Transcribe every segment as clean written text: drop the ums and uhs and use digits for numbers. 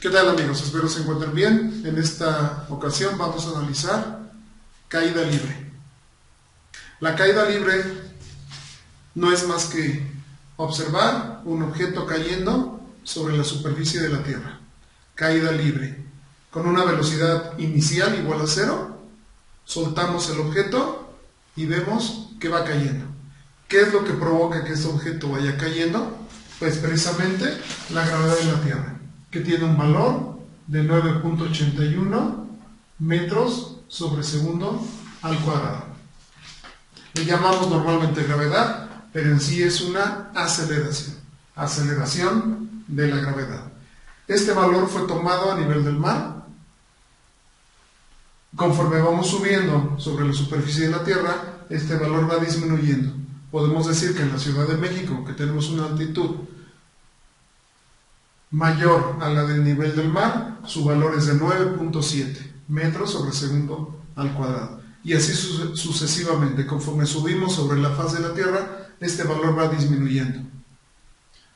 ¿Qué tal, amigos? Espero se encuentren bien. En esta ocasión vamos a analizar caída libre. La caída libre no es más que observar un objeto cayendo sobre la superficie de la Tierra. Caída libre. Con una velocidad inicial igual a 0, soltamos el objeto y vemos que va cayendo. ¿Qué es lo que provoca que este objeto vaya cayendo? Pues precisamente la gravedad de la Tierra, que tiene un valor de 9.81 metros sobre segundo al cuadrado. Le llamamos normalmente gravedad, pero en sí es una aceleración de la gravedad. Este valor fue tomado a nivel del mar. Conforme vamos subiendo sobre la superficie de la Tierra, este valor va disminuyendo. Podemos decir que en la Ciudad de México, que tenemos una altitud mayor a la del nivel del mar, su valor es de 9.7 metros sobre segundo al cuadrado. Y así sucesivamente, conforme subimos sobre la faz de la Tierra, este valor va disminuyendo.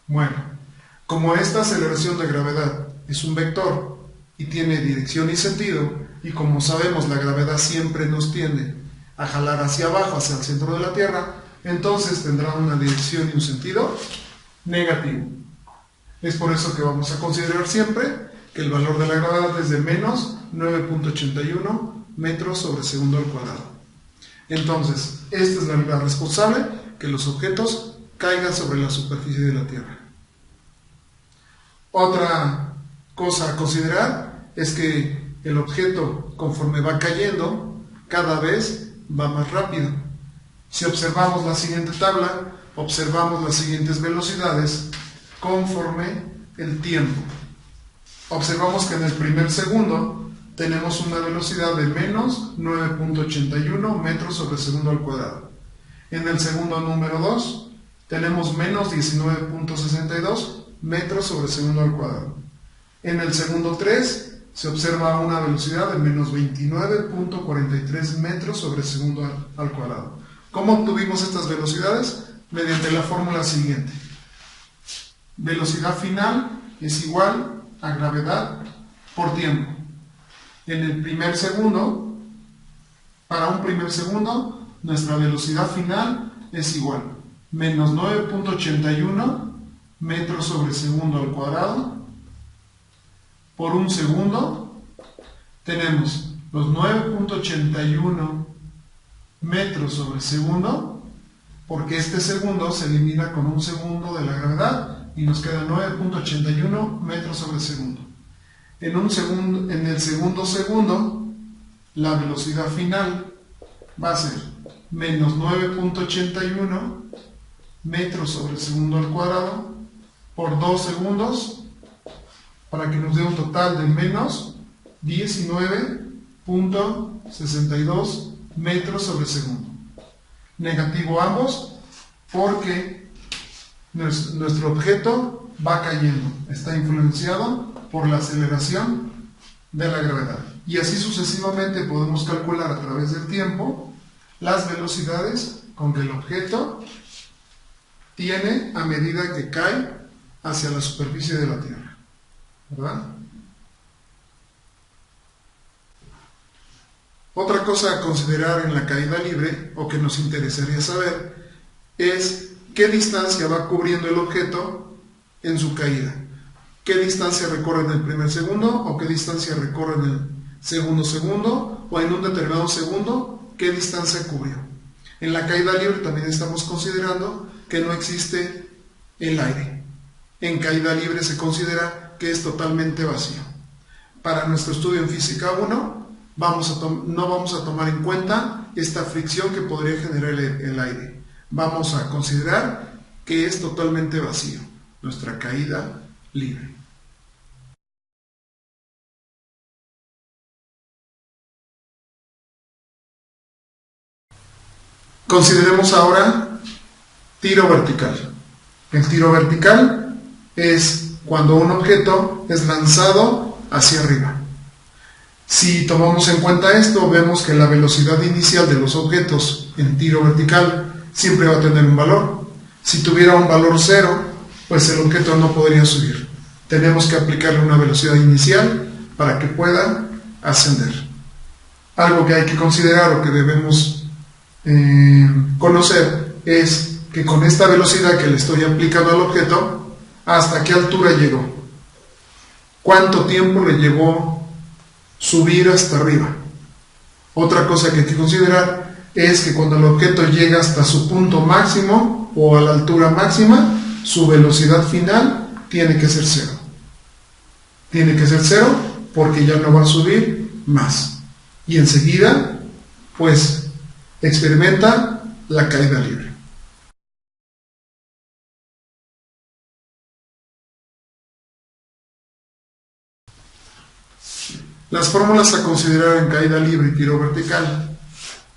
Bueno, como esta aceleración de gravedad es un vector y tiene dirección y sentido, y como sabemos la gravedad siempre nos tiende a jalar hacia abajo, hacia el centro de la Tierra, entonces tendrá una dirección y un sentido negativo. Es por eso que vamos a considerar siempre que el valor de la gravedad es de menos 9.81 metros sobre segundo al cuadrado. Entonces, esta es la regla responsable, que los objetos caigan sobre la superficie de la Tierra. Otra cosa a considerar es que el objeto, conforme va cayendo, cada vez va más rápido. Si observamos la siguiente tabla, observamos las siguientes velocidades conforme el tiempo. Observamos que en el primer segundo tenemos una velocidad de menos 9.81 metros sobre segundo al cuadrado. En el segundo número 2 tenemos menos 19.62 metros sobre segundo al cuadrado. En el segundo 3 se observa una velocidad de menos 29.43 metros sobre segundo al cuadrado. ¿Cómo obtuvimos estas velocidades? Mediante la fórmula siguiente. Velocidad final es igual a gravedad por tiempo. En el primer segundo, para un primer segundo, nuestra velocidad final es igual a menos 9.81 metros sobre segundo al cuadrado. Por un segundo tenemos los 9.81 metros sobre segundo, porque este segundo se elimina con un segundo de la gravedad y nos queda 9.81 metros sobre segundo. En el segundo segundo, la velocidad final va a ser menos 9.81 metros sobre segundo al cuadrado por 2 segundos, para que nos dé un total de menos 19.62 metros sobre segundo. Negativo ambos, porque nuestro objeto va cayendo, está influenciado por la aceleración de la gravedad. Y así sucesivamente podemos calcular a través del tiempo las velocidades con que el objeto tiene a medida que cae hacia la superficie de la Tierra, ¿verdad? Otra cosa a considerar en la caída libre, o que nos interesaría saber, es qué distancia va cubriendo el objeto en su caída. ¿Qué distancia recorre en el primer segundo? ¿O qué distancia recorre en el segundo segundo? ¿O en un determinado segundo, qué distancia cubrió? En la caída libre también estamos considerando que no existe el aire. En caída libre se considera que es totalmente vacío. Para nuestro estudio en Física 1, no vamos a tomar en cuenta esta fricción que podría generar el aire. Vamos a considerar que es totalmente vacío, nuestra caída libre. Consideremos ahora tiro vertical. El tiro vertical es cuando un objeto es lanzado hacia arriba. Si tomamos en cuenta esto, vemos que la velocidad inicial de los objetos en tiro vertical siempre va a tener un valor. Si tuviera un valor 0, pues el objeto no podría subir. tenemos que aplicarle una velocidad inicial para que pueda ascender. Algo que hay que considerar o que debemos conocer es que con esta velocidad que le estoy aplicando al objeto, ¿hasta qué altura llegó? ¿Cuánto tiempo le llevó subir hasta arriba? Otra cosa que hay que considerar es que cuando el objeto llega hasta su punto máximo o a la altura máxima, su velocidad final tiene que ser cero. Tiene que ser cero porque ya no va a subir más. Y enseguida, pues, experimenta la caída libre. Las fórmulas a considerar en caída libre y tiro vertical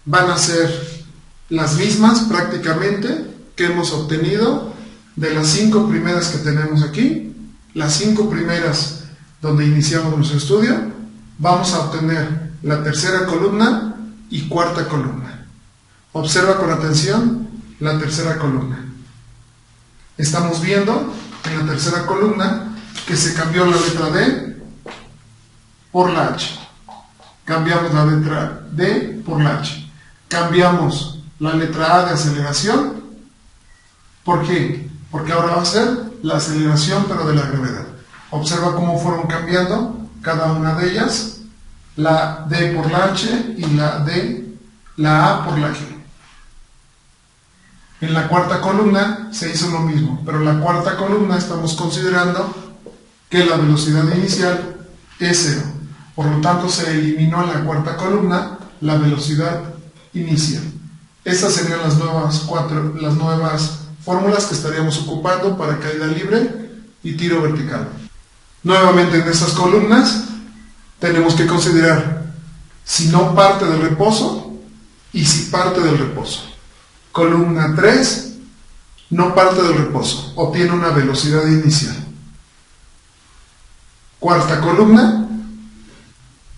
van a ser las mismas prácticamente que hemos obtenido de las 5 primeras que tenemos aquí. Las 5 primeras donde iniciamos nuestro estudio, vamos a obtener la tercera columna y cuarta columna. Observa con atención la tercera columna. Estamos viendo en la tercera columna que se cambió la letra D por la H. Cambiamos la letra D por la H. Cambiamos la letra A de aceleración. ¿Por qué? Porque ahora va a ser la aceleración pero de la gravedad. Observa cómo fueron cambiando cada una de ellas. La D por la H y la A por la G. En la cuarta columna se hizo lo mismo, pero en la cuarta columna estamos considerando que la velocidad inicial es cero. Por lo tanto, se eliminó en la cuarta columna la velocidad inicial. Estas serían las nuevas fórmulas que estaríamos ocupando para caída libre y tiro vertical. Nuevamente en estas columnas tenemos que considerar si no parte del reposo y si parte del reposo. Columna 3 no parte del reposo, obtiene una velocidad inicial. Cuarta columna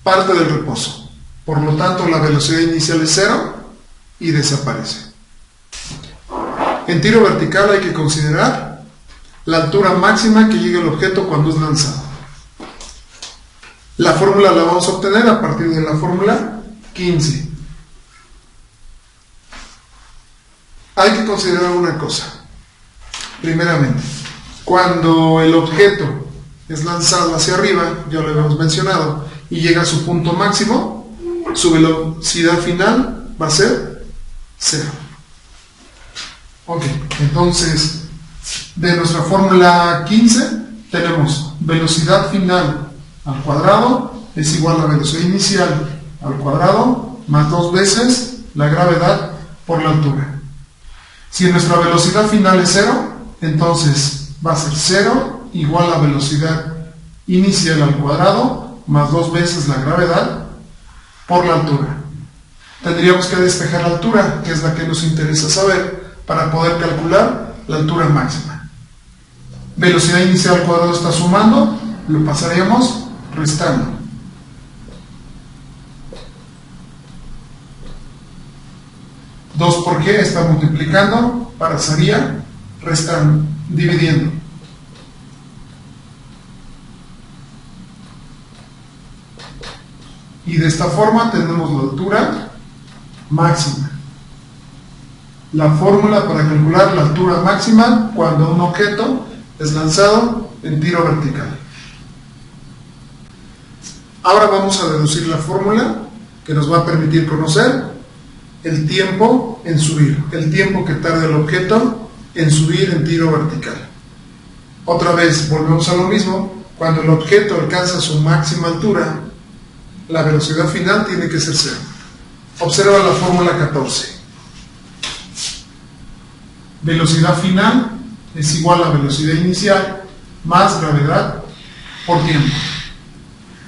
parte del reposo, por lo tanto la velocidad inicial es cero y desaparece. En tiro vertical hay que considerar la altura máxima que llega el objeto cuando es lanzado. La fórmula la vamos a obtener a partir de la fórmula 15. Hay que considerar una cosa. Primeramente, cuando el objeto es lanzado hacia arriba, ya lo habíamos mencionado, y llega a su punto máximo, su velocidad final va a ser cero. Ok, entonces de nuestra fórmula 15 tenemos velocidad final al cuadrado es igual a velocidad inicial al cuadrado más 2 veces la gravedad por la altura. Si nuestra velocidad final es cero, entonces va a ser 0 igual a velocidad inicial al cuadrado más 2 veces la gravedad por la altura. Tendríamos que despejar la altura, que es la que nos interesa saber, para poder calcular la altura máxima. Velocidad inicial al cuadrado está sumando, lo pasaríamos restando. Dos por G está multiplicando, pasaría restando, dividiendo. Y de esta forma tenemos la altura máxima. La fórmula para calcular la altura máxima cuando un objeto es lanzado en tiro vertical. Ahora vamos a deducir la fórmula que nos va a permitir conocer el tiempo en subir, el tiempo que tarda el objeto en subir en tiro vertical. Otra vez volvemos a lo mismo, cuando el objeto alcanza su máxima altura, la velocidad final tiene que ser cero. Observa la fórmula 14. Velocidad final es igual a velocidad inicial más gravedad por tiempo.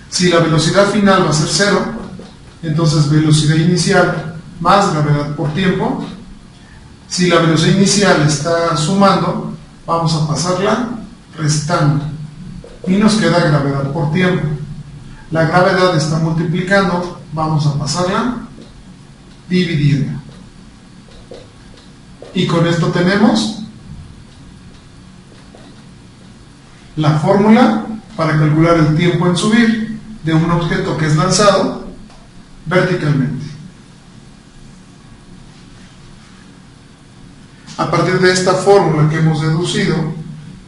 Si la velocidad final va a ser cero, entonces velocidad inicial más gravedad por tiempo. Si la velocidad inicial está sumando, vamos a pasarla restando y nos queda gravedad por tiempo. La gravedad está multiplicando, vamos a pasarla dividiendo. Y con esto tenemos La fórmula para calcular el tiempo en subir de un objeto que es lanzado verticalmente. A partir de esta fórmula que hemos deducido,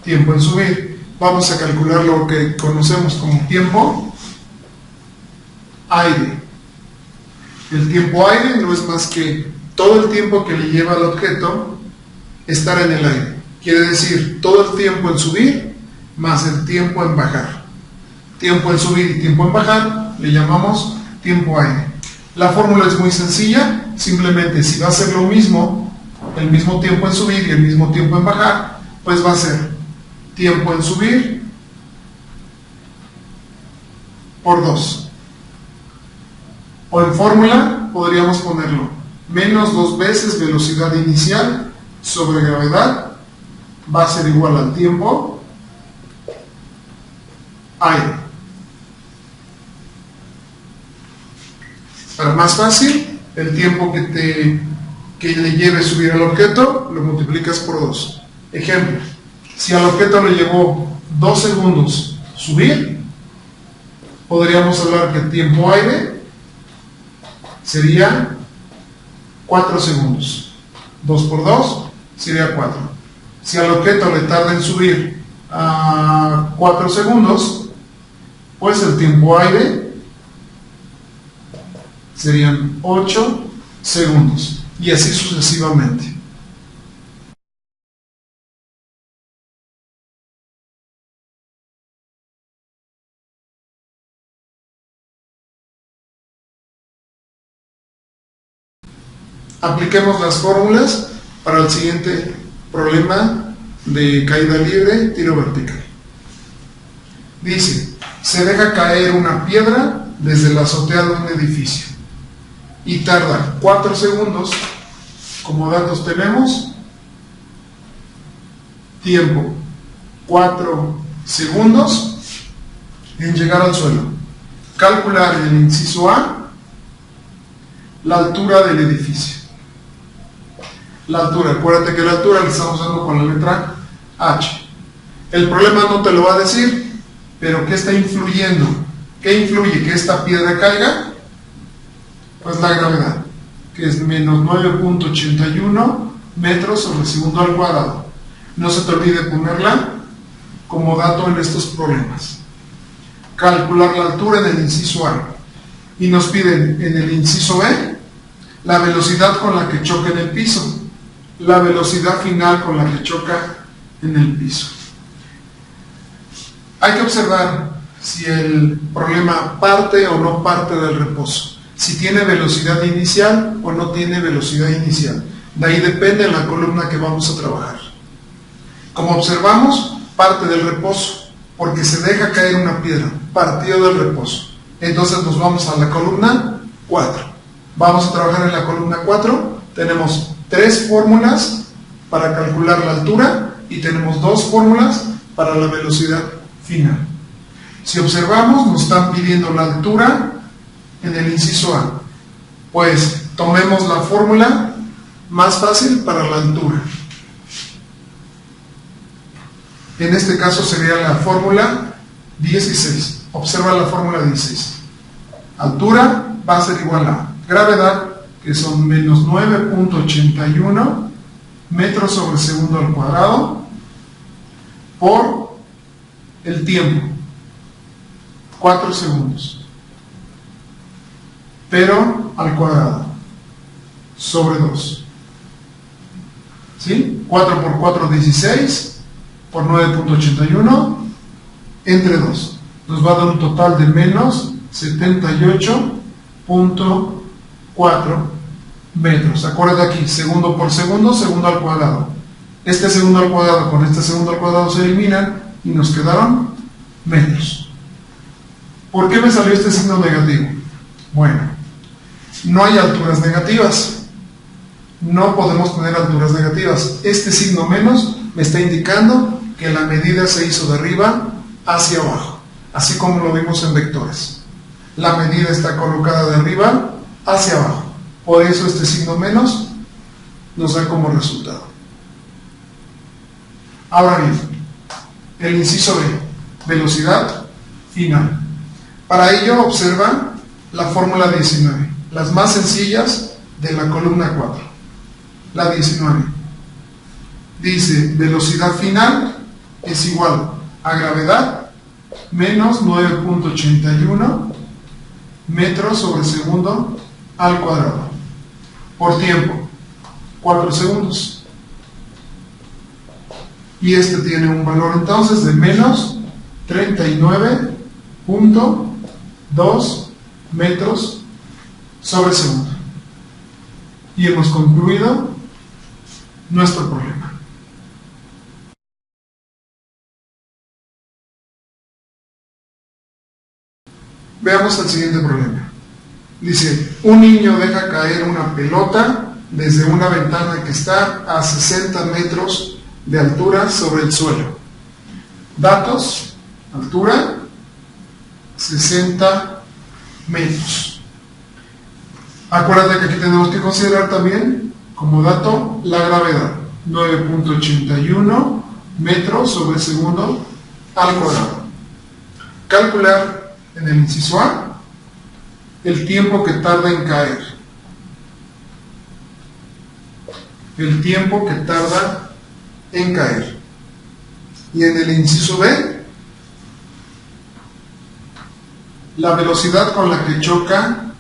tiempo en subir, vamos a calcular lo que conocemos como tiempo aire. El tiempo aire no es más que todo el tiempo que le lleva al objeto estar en el aire. Quiere decir, todo el tiempo en subir más el tiempo en bajar. Tiempo en subir y tiempo en bajar le llamamos tiempo aire. La fórmula es muy sencilla, simplemente si va a ser lo mismo, el mismo tiempo en subir y el mismo tiempo en bajar, pues va a ser tiempo en subir por 2. O en fórmula podríamos ponerlo menos 2 veces velocidad inicial sobre gravedad va a ser igual al tiempo aire. Para más fácil, el tiempo que le lleve subir al objeto lo multiplicas por 2. Ejemplo, si al objeto le llevó 2 segundos subir, podríamos hablar que el tiempo aire sería 4 segundos. 2 por 2 sería 4. Si al objeto le tarda en subir a 4 segundos, pues el tiempo aire serían 8 segundos. Y así sucesivamente. Apliquemos las fórmulas para el siguiente problema de caída libre, tiro vertical. Dice, se deja caer una piedra desde la azotea de un edificio y tarda 4 segundos, como datos tenemos, tiempo 4 segundos en llegar al suelo. Calcular en el inciso A la altura del edificio. La altura, acuérdate que la altura la estamos dando con la letra H. El problema no te lo va a decir, pero ¿qué está influyendo? ¿Qué influye que esta piedra caiga? Pues la gravedad, que es menos 9.81 metros sobre segundo al cuadrado. No se te olvide ponerla como dato en estos problemas. Calcular la altura en el inciso A. Y nos piden en el inciso B la velocidad con la que choca en el piso, la velocidad final con la que choca en el piso. Hay que observar si el problema parte o no parte del reposo, si tiene velocidad inicial o no tiene velocidad inicial. De ahí depende la columna que vamos a trabajar. Como observamos, parte del reposo, porque se deja caer una piedra, partido del reposo. Entonces nos vamos a la columna 4. Vamos a trabajar en la columna 4. Tenemos 3 fórmulas para calcular la altura y tenemos 2 fórmulas para la velocidad final. Si observamos, nos están pidiendo la altura en el inciso A. Pues tomemos la fórmula más fácil para la altura. En este caso sería la fórmula 16. Observa la fórmula 16. Altura va a ser igual a gravedad, que son menos 9.81 metros sobre segundo al cuadrado, por el tiempo, 4 segundos, pero al cuadrado, sobre 2. ¿Sí? 4 por 4, 16, por 9.81, entre 2. Nos va a dar un total de menos 78.4 metros. Acuérdate aquí, segundo por segundo, segundo al cuadrado. Este segundo al cuadrado con este segundo al cuadrado se eliminan y nos quedaron metros. ¿Por qué me salió este signo negativo? Bueno, no hay alturas negativas. No podemos tener alturas negativas. Este signo menos me está indicando que la medida se hizo de arriba hacia abajo, así como lo vimos en vectores. La medida está colocada de arriba hacia abajo. Por eso este signo menos nos da como resultado. Ahora bien, El inciso B, velocidad final. Para ello observa la fórmula 19, las más sencillas de la columna 4. La 19 dice velocidad final es igual a gravedad menos 9.81 metros sobre segundo al cuadrado por tiempo, 4 segundos. Y este tiene un valor entonces de menos 39.2 metros sobre segundo. Y hemos concluido nuestro problema. Veamos el siguiente problema. Dice, un niño deja caer una pelota desde una ventana que está a 60 metros de altura sobre el suelo. Datos, altura, 60 metros. Acuérdate que aquí tenemos que considerar también como dato la gravedad, 9.81 metros sobre segundo al cuadrado. Calcular en el inciso A el tiempo que tarda en caer. El tiempo que tarda en caer. Y en el inciso B, la velocidad con la que choca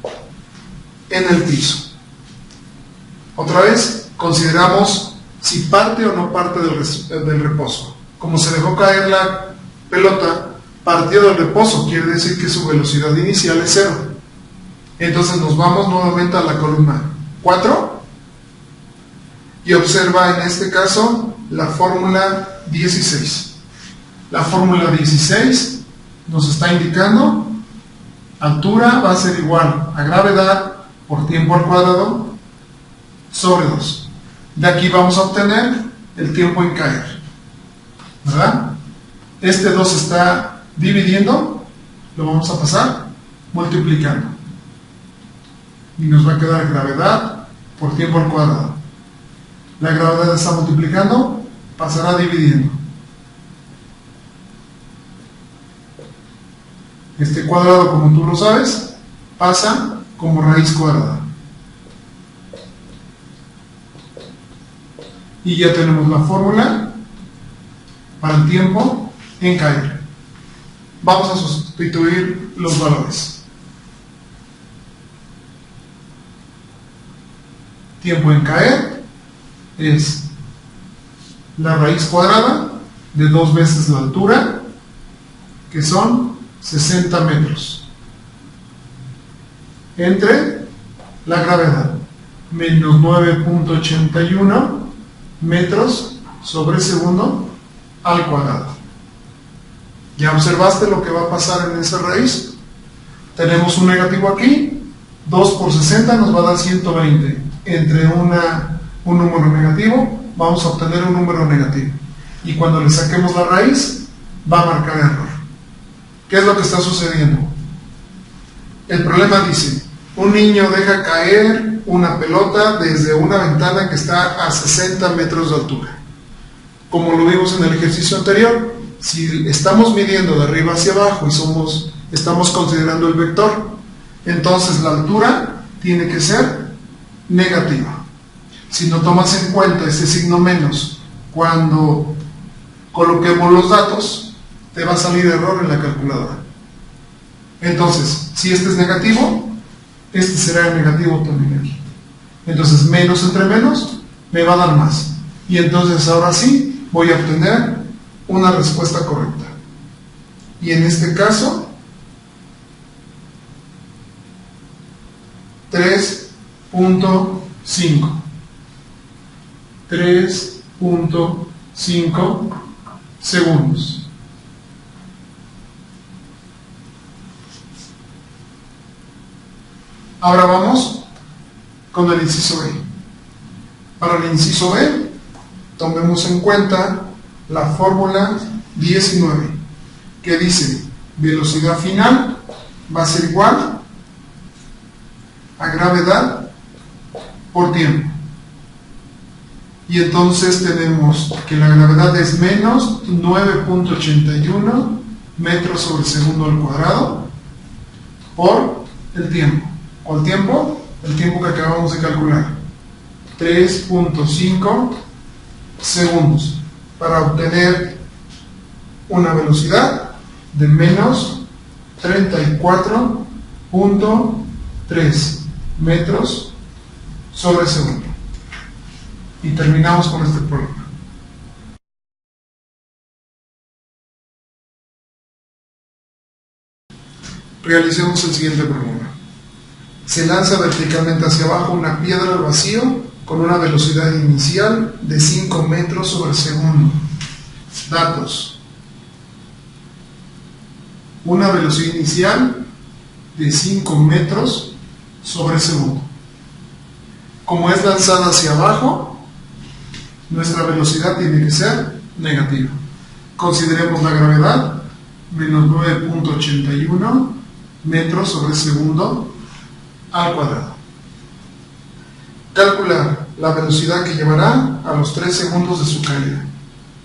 en el piso. Otra vez, consideramos si parte o no parte del reposo. Como se dejó caer la pelota, partió del reposo, quiere decir que su velocidad inicial es 0. Entonces nos vamos nuevamente a la columna 4 y observa en este caso la fórmula 16. La fórmula 16 nos está indicando altura va a ser igual a gravedad por tiempo al cuadrado sobre 2. De aquí vamos a obtener el tiempo en caer, ¿verdad? Este 2 está dividiendo, lo vamos a pasar multiplicando. Y nos va a quedar gravedad por tiempo al cuadrado. La gravedad está multiplicando, pasará dividiendo. Este cuadrado, como tú lo sabes, pasa como raíz cuadrada. Y ya tenemos la fórmula para el tiempo en caer. Vamos a sustituir los valores. Tiempo en caer es la raíz cuadrada de 2 veces la altura, que son 60 metros, entre la gravedad, menos 9.81 metros sobre segundo al cuadrado. ¿Ya observaste lo que va a pasar en esa raíz? Tenemos un negativo aquí, 2 por 60 nos va a dar 120. Entre un número negativo, vamos a obtener un número negativo. Y cuando le saquemos la raíz, va a marcar error. ¿Qué es lo que está sucediendo? El problema dice, un niño deja caer una pelota desde una ventana que está a 60 metros de altura. Como lo vimos en el ejercicio anterior, si estamos midiendo de arriba hacia abajo y estamos considerando el vector, entonces la altura tiene que ser negativa. Si no tomas en cuenta ese signo menos cuando coloquemos los datos, te va a salir error en la calculadora. Entonces, si este es negativo, este será el negativo también aquí. Entonces, menos entre menos me va a dar más. Y entonces ahora sí voy a obtener una respuesta correcta. Y en este caso, 3.5 segundos. Ahora vamos con el inciso B. Para el inciso B, tomemos en cuenta la fórmula 19, que dice velocidad final va a ser igual a gravedad por tiempo. Y entonces tenemos que la gravedad es menos 9.81 metros sobre segundo al cuadrado por el tiempo. ¿Cuál tiempo? El tiempo que acabamos de calcular. 3.5 segundos para obtener una velocidad de menos 34.3 metros sobre segundo. Y terminamos con este problema. Realicemos el siguiente problema. Se lanza verticalmente hacia abajo una piedra al vacío con una velocidad inicial de 5 metros sobre segundo. Datos. Una velocidad inicial de 5 metros sobre segundo. Como es lanzada hacia abajo, nuestra velocidad tiene que ser negativa. Consideremos la gravedad, menos 9.81 metros sobre segundo al cuadrado. Calcular la velocidad que llevará a los 3 segundos de su caída.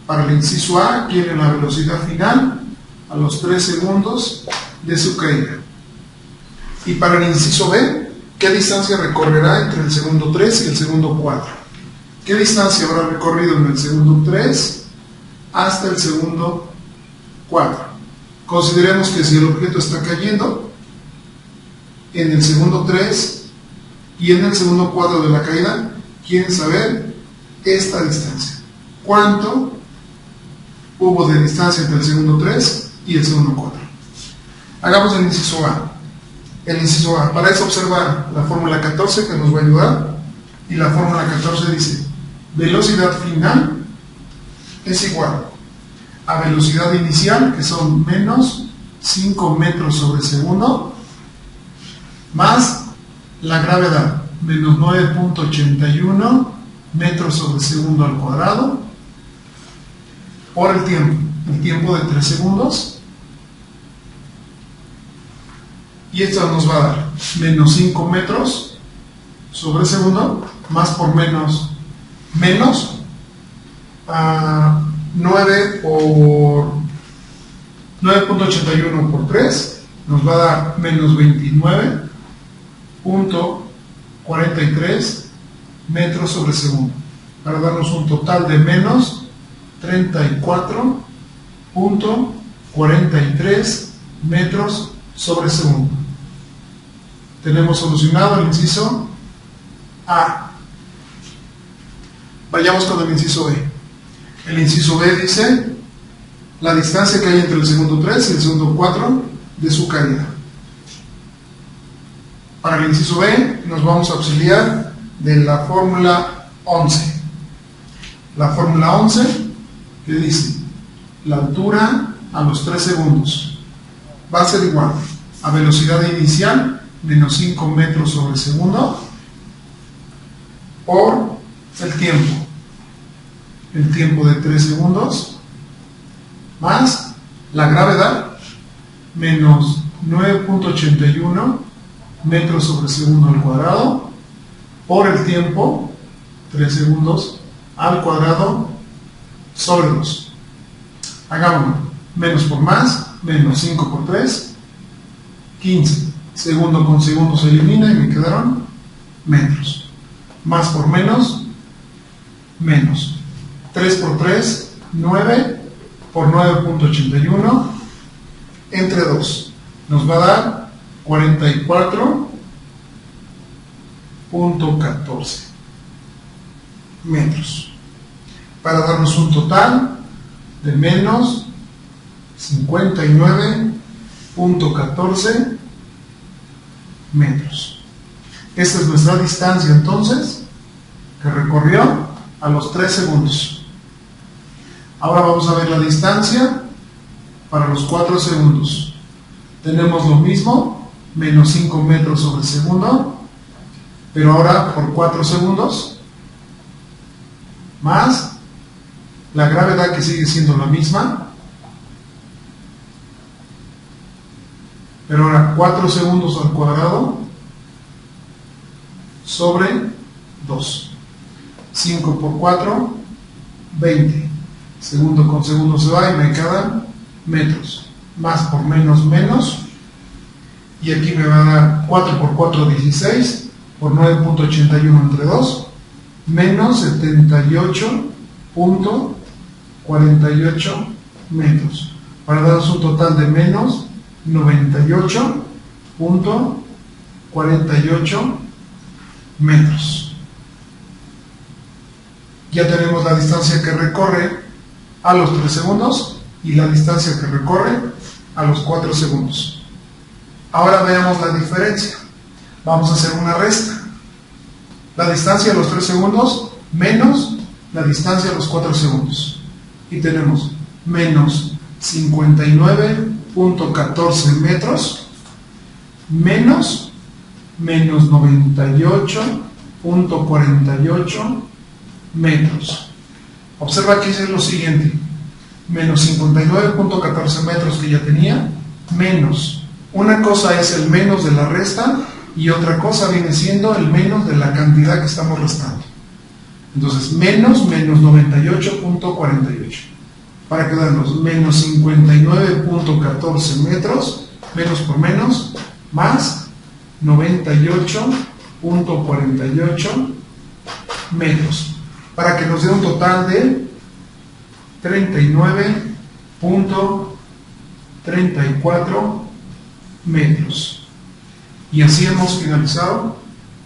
Para el inciso A, quiere la velocidad final a los 3 segundos de su caída. Y para el inciso B, ¿qué distancia recorrerá entre el segundo 3 y el segundo 4? ¿Qué distancia habrá recorrido en el segundo 3 hasta el segundo 4? Consideremos que si el objeto está cayendo en el segundo 3 y en el segundo 4 de la caída, quieren saber esta distancia. ¿Cuánto hubo de distancia entre el segundo 3 y el segundo 4? Hagamos el inciso A. El inciso A. Para eso observa la fórmula 14 que nos va a ayudar. Y la fórmula 14 dice: velocidad final es igual a velocidad inicial, que son menos 5 metros sobre segundo, más la gravedad, menos 9.81 metros sobre segundo al cuadrado, por el tiempo de 3 segundos. Y esto nos va a dar menos 5 metros sobre segundo, más por menos 9 por 9.81 por 3 nos va a dar menos 29.43 metros sobre segundo, para darnos un total de menos 34.43 metros sobre segundo. Tenemos solucionado el inciso A. Vayamos con el inciso B. El inciso B dice la distancia que hay entre el segundo 3 y el segundo 4 de su caída. Para el inciso B nos vamos a auxiliar de la fórmula 11. La fórmula 11 que dice la altura a los 3 segundos va a ser igual a velocidad inicial menos 5 metros sobre segundo por el tiempo de 3 segundos, más la gravedad, menos 9.81 metros sobre segundo al cuadrado, por el tiempo, 3 segundos al cuadrado, sobre 2. Hagámoslo. Menos por más, menos 5 por 3, 15. Segundo con segundo se elimina y me quedaron metros. Más por menos, menos. 3 por 3, 9 por 9.81 entre 2. Nos va a dar 44.14 metros. Para darnos un total de menos 59.14 metros. Esta es nuestra distancia entonces que recorrió a los 3 segundos. Ahora vamos a ver la distancia para los 4 segundos. Tenemos lo mismo, menos 5 metros sobre segundo, pero ahora por 4 segundos, más la gravedad que sigue siendo la misma, pero ahora 4 segundos al cuadrado sobre 2. 5 por 4, 20. Segundo con segundo se va y me quedan metros. Más por menos, menos. Y aquí me va a dar 4 por 4, 16. Por 9.81 entre 2. Menos 78.48 metros. Para darnos un total de menos 98.48 metros. Ya tenemos la distancia que recorre a los 3 segundos y la distancia que recorre a los 4 segundos. Ahora veamos la diferencia. Vamos a hacer una resta. La distancia a los 3 segundos menos la distancia a los 4 segundos. Y tenemos menos 59.14 metros menos 98.48 metros. Observa que hice lo siguiente: menos 59.14 metros que ya tenía, menos. Una cosa es el menos de la resta y otra cosa viene siendo el menos de la cantidad que estamos restando. Entonces, menos 98.48. Para quedarnos menos 59.14 metros, menos por menos, más 98.48 metros. Para que nos dé un total de 39.34 metros. Y así hemos finalizado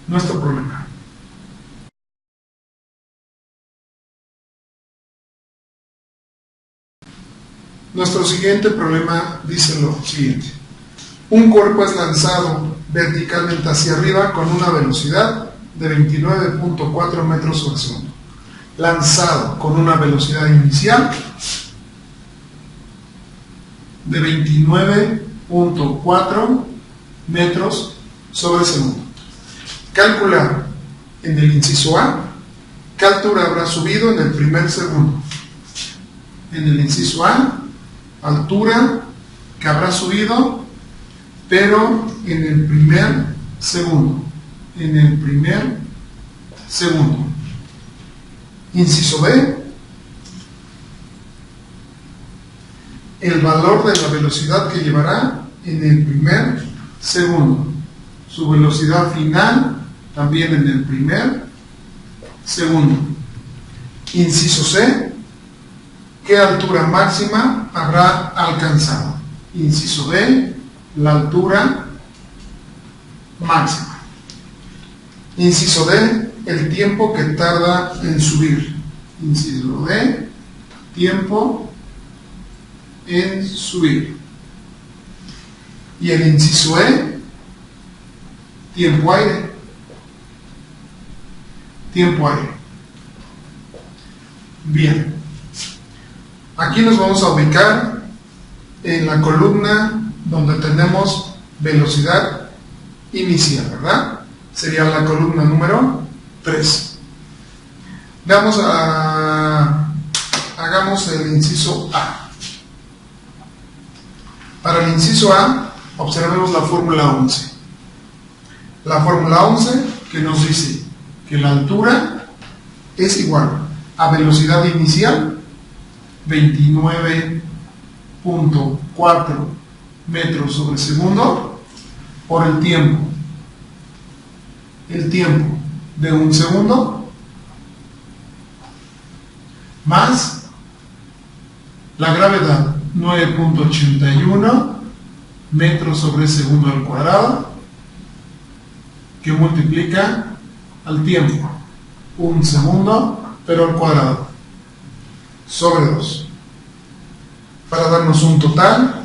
nuestro problema. Nuestro siguiente problema dice lo siguiente: un cuerpo es lanzado verticalmente hacia arriba con una velocidad de 29.4 metros sobre segundo. Lanzado con una velocidad inicial de 29.4 metros sobre segundo. Calcular en el inciso A qué altura habrá subido en el primer segundo. En el inciso A, altura que habrá subido, pero en el primer segundo. En el primer segundo. Inciso B, el valor de la velocidad que llevará en el primer segundo. Su velocidad final también en el primer segundo. Inciso C, ¿qué altura máxima habrá alcanzado? Inciso D, la altura máxima. Inciso D, el tiempo que tarda en subir. Inciso D, tiempo en subir. Y el inciso E, tiempo aire. Tiempo aire. Bien. Aquí nos vamos a ubicar en la columna donde tenemos velocidad inicial, ¿verdad? Sería la columna número 3. Hagamos el inciso A. Para el inciso A, observemos la fórmula 11. La fórmula 11 que nos dice que la altura es igual a velocidad inicial 29.4 metros sobre segundo por el tiempo. El tiempo de un segundo más la gravedad 9.81 metros sobre segundo al cuadrado, que multiplica al tiempo un segundo pero al cuadrado sobre 2, para darnos un total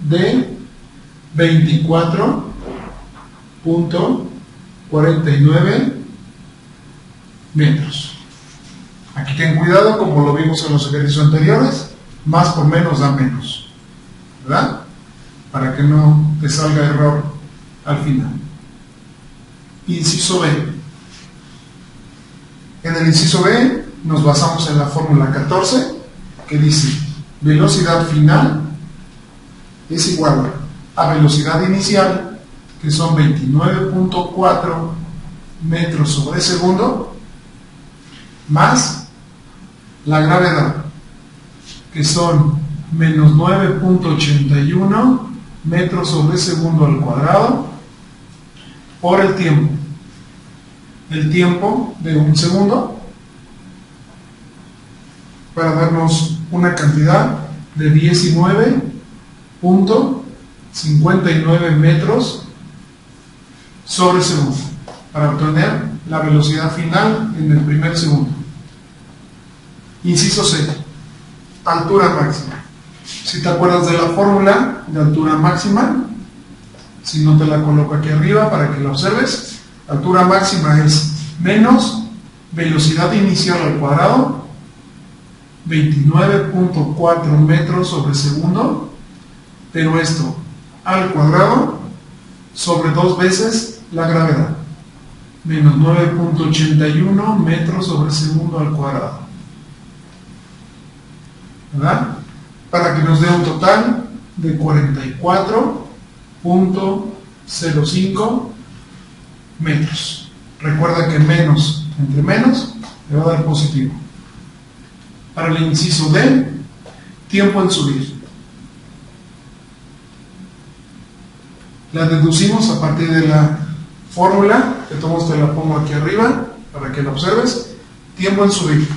de 24.49 metros. Aquí ten cuidado, como lo vimos en los ejercicios anteriores, más por menos da menos, ¿verdad? Para que no te salga error al final. Inciso B. En el inciso B nos basamos en la fórmula 14, que dice velocidad final es igual a velocidad inicial, que son 29.4 metros sobre segundo, más la gravedad, que son menos 9.81 metros sobre segundo al cuadrado, por el tiempo. El tiempo de un segundo, para darnos una cantidad de 19.59 metros sobre segundo, para obtener la velocidad final en el primer segundo. Inciso C, altura máxima. Si te acuerdas de la fórmula de altura máxima, si no te la coloco aquí arriba para que la observes, altura máxima es menos velocidad inicial al cuadrado, 29.4 metros sobre segundo, pero esto al cuadrado sobre 2 veces la gravedad, menos 9.81 metros sobre segundo al cuadrado, ¿verdad? Para que nos dé un total de 44.05 metros. Recuerda que menos entre menos le va a dar positivo. Para el inciso D, tiempo en subir. La deducimos a partir de la fórmula, que todos te la pongo aquí arriba para que la observes. Tiempo en subir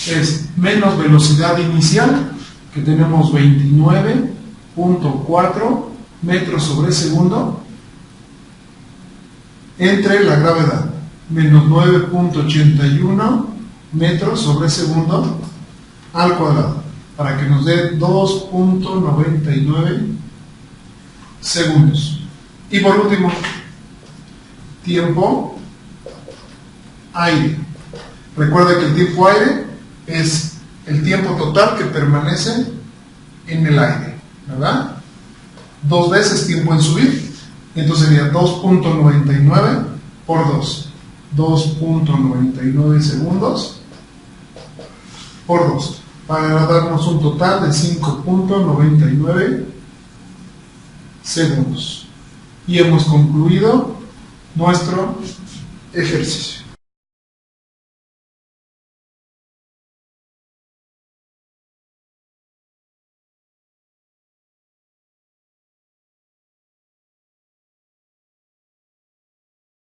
es menos velocidad inicial, que tenemos 29.4 metros sobre segundo, entre la gravedad, menos 9.81 metros sobre segundo al cuadrado, para que nos dé 2.99 segundos. Y por último, tiempo aire. Recuerda que el tiempo aire es el tiempo total que permanece en el aire, ¿verdad? 2 veces tiempo en subir, entonces sería 2.99 por 2, 2.99 segundos por 2, para darnos un total de 5.99 segundos. Y hemos concluido nuestro ejercicio.